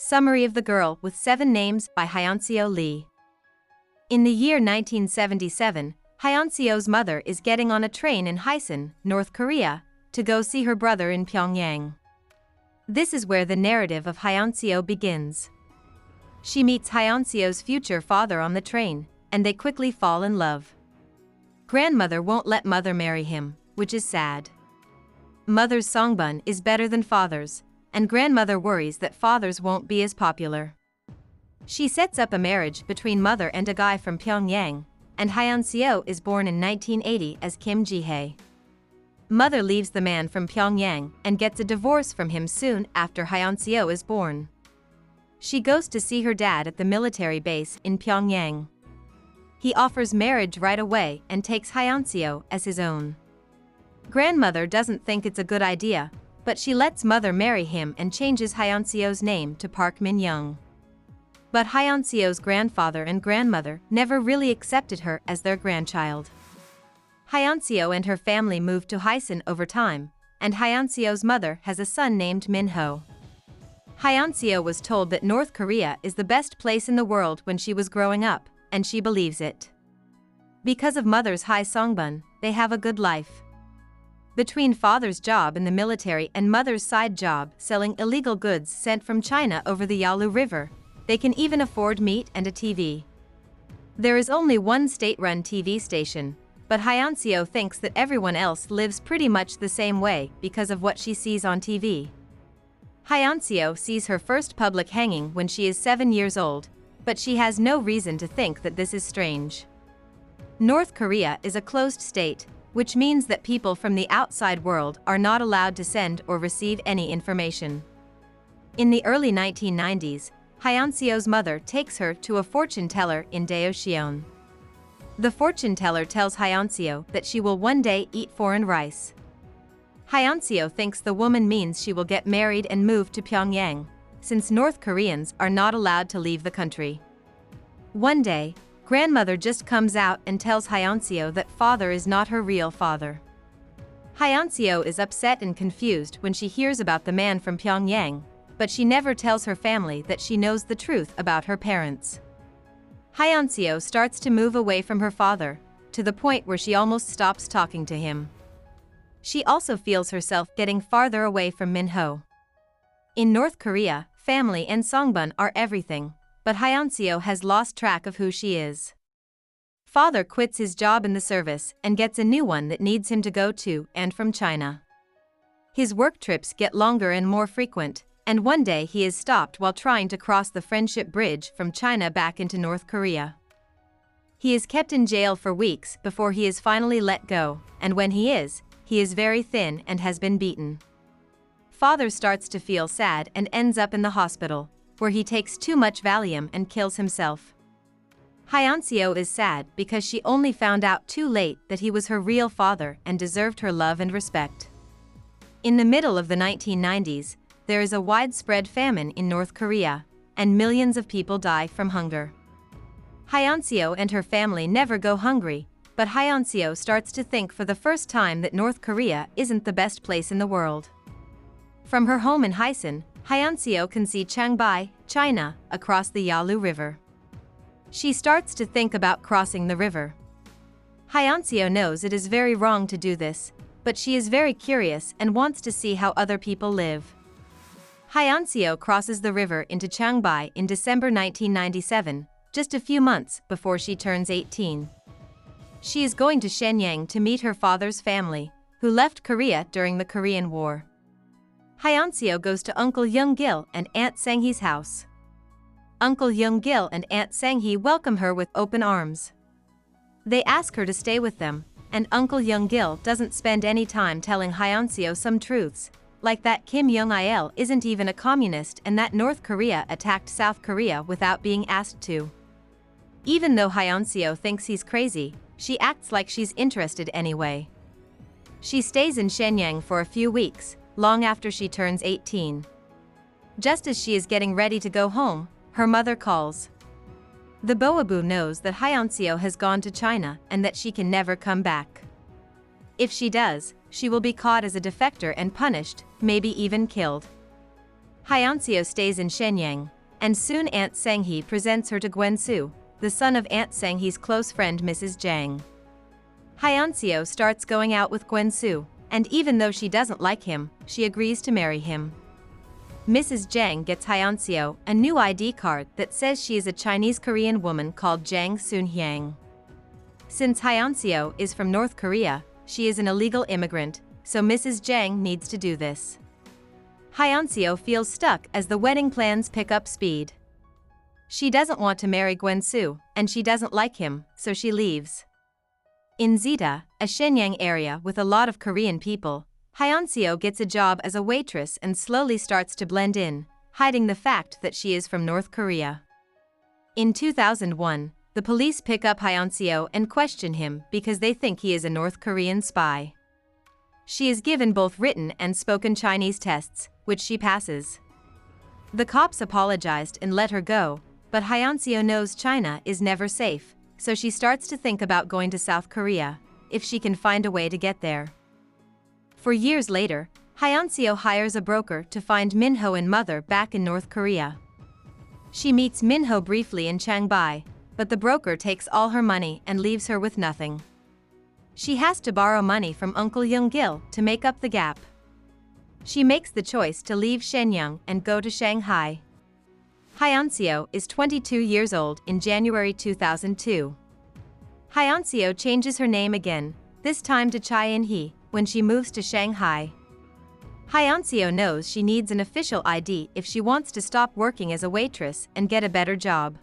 Summary of the Girl with 7 Names by Hyeonseo Lee. In the year 1977, Hyeonseo's mother is getting on a train in Hyesun, North Korea, to go see her brother in Pyongyang. This is where the narrative of Hyeonseo begins. She meets Hyeonseo's future father on the train, and they quickly fall in love. Grandmother won't let mother marry him, which is sad. Mother's songbun is better than father's, and grandmother worries that father's won't be as popular. She sets up a marriage between mother and a guy from Pyongyang, and Hyeonseo is born in 1980 as Kim Ji-hae. Mother leaves the man from Pyongyang and gets a divorce from him soon after Hyeonseo is born. She goes to see her dad at the military base in Pyongyang. He offers marriage right away and takes Hyeonseo as his own. Grandmother doesn't think it's a good idea, but she lets mother marry him and changes Hyeonseo's name to Park Min-young. But Hyeonseo's grandfather and grandmother never really accepted her as their grandchild. Hyeonseo and her family moved to Hyesun over time, and Hyeonseo's mother has a son named Min-ho. Hyeonseo was told that North Korea is the best place in the world when she was growing up, and she believes it. Because of mother's high songbun, they have a good life. Between father's job in the military and mother's side job selling illegal goods sent from China over the Yalu River, they can even afford meat and a TV. There is only one state-run TV station, but Hyeonseo thinks that everyone else lives pretty much the same way because of what she sees on TV. Hyeonseo sees her first public hanging when she is 7 years old, but she has no reason to think that this is strange. North Korea is a closed state, which means that people from the outside world are not allowed to send or receive any information. In the early 1990s, Hyeonseo's mother takes her to a fortune teller in Daeocheon. The fortune teller tells Hyeonseo that she will one day eat foreign rice. Hyeonseo thinks the woman means she will get married and move to Pyongyang, since North Koreans are not allowed to leave the country. One day, grandmother just comes out and tells Hyeonseo that father is not her real father. Hyeonseo is upset and confused when she hears about the man from Pyongyang, but she never tells her family that she knows the truth about her parents. Hyeonseo starts to move away from her father, to the point where she almost stops talking to him. She also feels herself getting farther away from Min-ho. In North Korea, family and songbun are everything, but Hyeonseo has lost track of who she is. Father quits his job in the service and gets a new one that needs him to go to and from China. His work trips get longer and more frequent, and one day he is stopped while trying to cross the Friendship Bridge from China back into North Korea. He is kept in jail for weeks before he is finally let go, and when he is very thin and has been beaten. Father starts to feel sad and ends up in the hospital, where he takes too much Valium and kills himself. Hyeonseo is sad because she only found out too late that he was her real father and deserved her love and respect. In the middle of the 1990s, there is a widespread famine in North Korea, and millions of people die from hunger. Hyeonseo and her family never go hungry, but Hyeonseo starts to think for the first time that North Korea isn't the best place in the world. From her home in Hyesun, Hyeonseo can see Changbai, China, across the Yalu River. She starts to think about crossing the river. Hyeonseo knows it is very wrong to do this, but she is very curious and wants to see how other people live. Hyeonseo crosses the river into Changbai in December 1997, just a few months before she turns 18. She is going to Shenyang to meet her father's family, who left Korea during the Korean War. Hyeonseo goes to Uncle Young-gil and Aunt Sang-hee's house. Uncle Young-gil and Aunt Sang-hee welcome her with open arms. They ask her to stay with them, and Uncle Young-gil doesn't spend any time telling Hyeonseo some truths, like that Kim Jong-il isn't even a communist and that North Korea attacked South Korea without being asked to. Even though Hyeonseo thinks he's crazy, she acts like she's interested anyway. She stays in Shenyang for a few weeks, long after she turns 18. Just as she is getting ready to go home, her mother calls. The Boabu knows that Hyeonseo has gone to China and that she can never come back. If she does, she will be caught as a defector and punished, maybe even killed. Hyeonseo stays in Shenyang, and soon Aunt Sang-hee presents her to Gwen-soo, the son of Aunt Sang-hee's close friend Mrs. Jang. Hyeonseo starts going out with Gwen-soo, and even though she doesn't like him, she agrees to marry him. Mrs. Jang gets Hyeonseo a new ID card that says she is a Chinese-Korean woman called Jang Soon-hyang. Since Hyeonseo is from North Korea, she is an illegal immigrant, so Mrs. Jang needs to do this. Hyeonseo feels stuck as the wedding plans pick up speed. She doesn't want to marry Gwen-soo, and she doesn't like him, so she leaves. In Zita, a Shenyang area with a lot of Korean people, Hyeonseo gets a job as a waitress and slowly starts to blend in, hiding the fact that she is from North Korea. In 2001, the police pick up Hyeonseo and question him because they think he is a North Korean spy. She is given both written and spoken Chinese tests, which she passes. The cops apologized and let her go, but Hyeonseo knows China is never safe, so she starts to think about going to South Korea, if she can find a way to get there. For years later, Hyeonseo hires a broker to find Minho and Mother back in North Korea. She meets Minho briefly in Changbai, but the broker takes all her money and leaves her with nothing. She has to borrow money from Uncle Young-gil to make up the gap. She makes the choice to leave Shenyang and go to Shanghai. Hyeonseo is 22 years old in January 2002. Hyeonseo changes her name again, this time to Chai In-hee, when she moves to Shanghai. Hyeonseo knows she needs an official ID if she wants to stop working as a waitress and get a better job.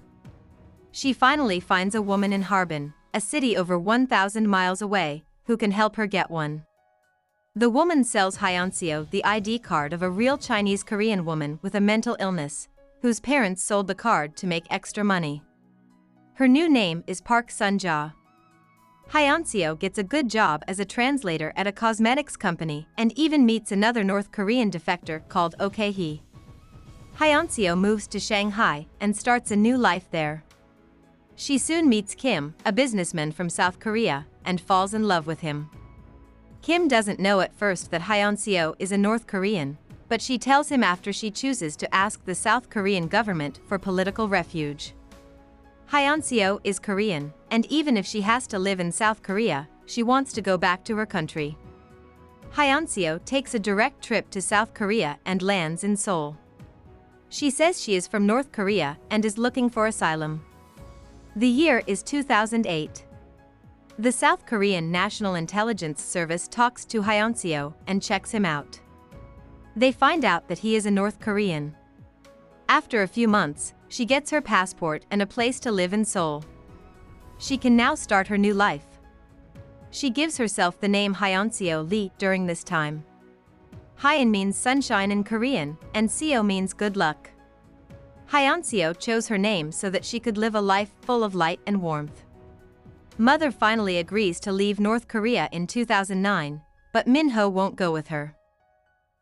She finally finds a woman in Harbin, a city over 1,000 miles away, who can help her get one. The woman sells Hyeonseo the ID card of a real Chinese-Korean woman with a mental illness, whose parents sold the card to make extra money. Her new name is Park Sun-ja. Hyeonseo gets a good job as a translator at a cosmetics company and even meets another North Korean defector called Ok-hee. Hyeonseo moves to Shanghai and starts a new life there. She soon meets Kim, a businessman from South Korea, and falls in love with him. Kim doesn't know at first that Hyeonseo is a North Korean, but she tells him after she chooses to ask the South Korean government for political refuge. Hyeonseo is Korean, and even if she has to live in South Korea, she wants to go back to her country. Hyeonseo takes a direct trip to South Korea and lands in Seoul. She says she is from North Korea and is looking for asylum. The year is 2008. The South Korean National Intelligence Service talks to Hyeonseo and checks him out. They find out that he is a North Korean. After a few months, she gets her passport and a place to live in Seoul. She can now start her new life. She gives herself the name Hyeonseo Lee during this time. Hyeon means sunshine in Korean, and Seo means good luck. Hyeonseo chose her name so that she could live a life full of light and warmth. Mother finally agrees to leave North Korea in 2009, but Minho won't go with her.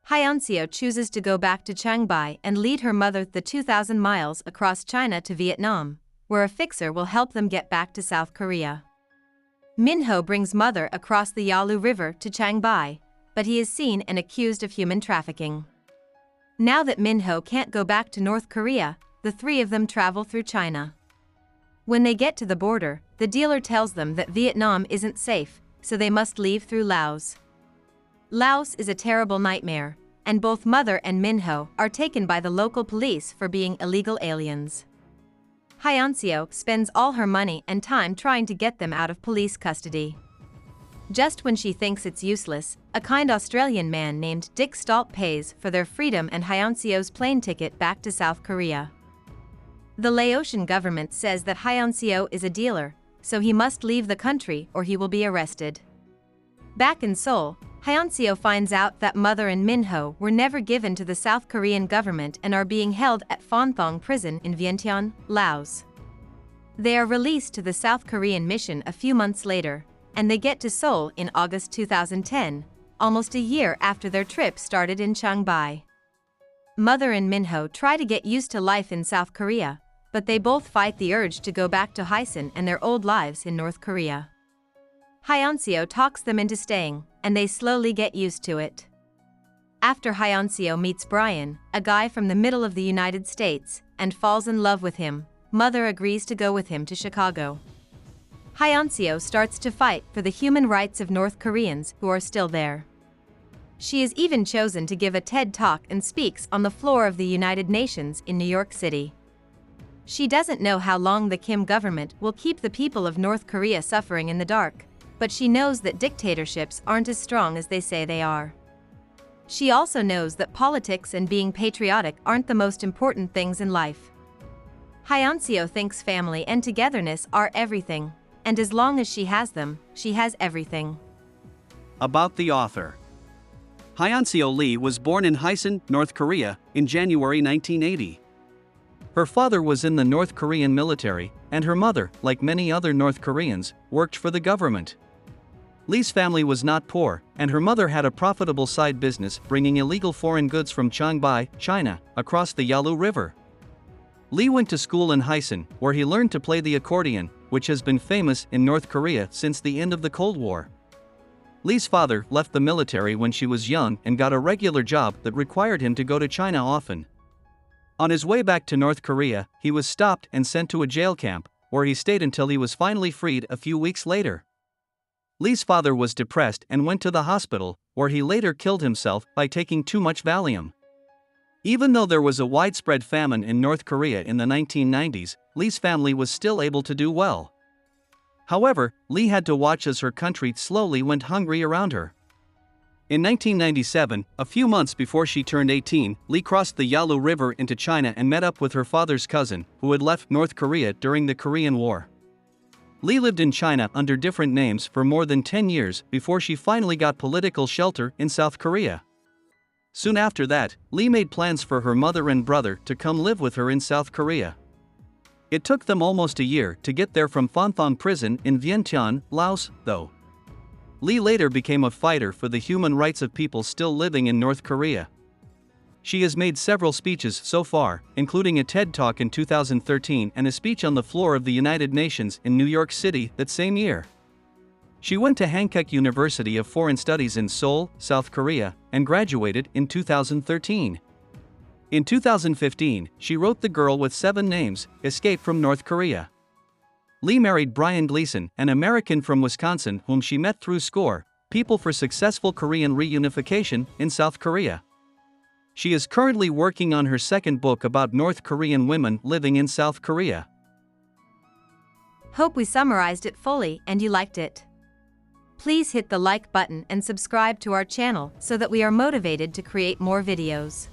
Hyeonseo chooses to go back to Changbai and lead her mother the 2,000 miles across China to Vietnam, where a fixer will help them get back to South Korea. Minho brings Mother across the Yalu River to Changbai, but he is seen and accused of human trafficking. Now that Minho can't go back to North Korea, the three of them travel through China. When they get to the border, the dealer tells them that Vietnam isn't safe, so they must leave through Laos. Laos is a terrible nightmare, and both Mother and Minho are taken by the local police for being illegal aliens. Hyeonseo spends all her money and time trying to get them out of police custody. Just when she thinks it's useless, a kind Australian man named Dick Stalt pays for their freedom and Hyeonseo's plane ticket back to South Korea. The Laotian government says that Hyeonseo is a dealer, so he must leave the country or he will be arrested. Back in Seoul, Hyeonseo finds out that Mother and Minho were never given to the South Korean government and are being held at Phon Thong prison in Vientiane, Laos. They are released to the South Korean mission a few months later, and they get to Seoul in August 2010, almost a year after their trip started in Changbai. Mother and Minho try to get used to life in South Korea, but they both fight the urge to go back to Hyesun and their old lives in North Korea. Hyeonseo talks them into staying, and they slowly get used to it. After Hyeonseo meets Brian, a guy from the middle of the United States, and falls in love with him, Mother agrees to go with him to Chicago. Hyeonseo starts to fight for the human rights of North Koreans who are still there. She is even chosen to give a TED Talk and speaks on the floor of the United Nations in New York City. She doesn't know how long the Kim government will keep the people of North Korea suffering in the dark, but she knows that dictatorships aren't as strong as they say they are. She also knows that politics and being patriotic aren't the most important things in life. Hyeonseo thinks family and togetherness are everything, and as long as she has them, she has everything. About the author. Hyeonseo Lee was born in Hyesun, North Korea, in January 1980. Her father was in the North Korean military, and her mother, like many other North Koreans, worked for the government. Lee's family was not poor, and her mother had a profitable side business bringing illegal foreign goods from Changbai, China, across the Yalu River. Lee went to school in Hyesun, where he learned to play the accordion, which has been famous in North Korea since the end of the Cold War. Lee's father left the military when she was young and got a regular job that required him to go to China often. On his way back to North Korea, he was stopped and sent to a jail camp, where he stayed until he was finally freed a few weeks later. Lee's father was depressed and went to the hospital, where he later killed himself by taking too much Valium. Even though there was a widespread famine in North Korea in the 1990s, Lee's family was still able to do well. However, Lee had to watch as her country slowly went hungry around her. In 1997, a few months before she turned 18, Lee crossed the Yalu River into China and met up with her father's cousin, who had left North Korea during the Korean War. Lee lived in China under different names for more than 10 years before she finally got political shelter in South Korea. Soon after that, Lee made plans for her mother and brother to come live with her in South Korea. It took them almost a year to get there from Phanthong prison in Vientiane, Laos, though. Lee later became a fighter for the human rights of people still living in North Korea. She has made several speeches so far, including a TED Talk in 2013 and a speech on the floor of the United Nations in New York City that same year. She went to Hankook University of Foreign Studies in Seoul, South Korea, and graduated in 2013. In 2015, she wrote The Girl with Seven Names, Escape from North Korea. Lee married Brian Gleason, an American from Wisconsin whom she met through SCORE, People for Successful Korean Reunification, in South Korea. She is currently working on her second book about North Korean women living in South Korea. Hope we summarized it fully and you liked it. Please hit the like button and subscribe to our channel so that we are motivated to create more videos.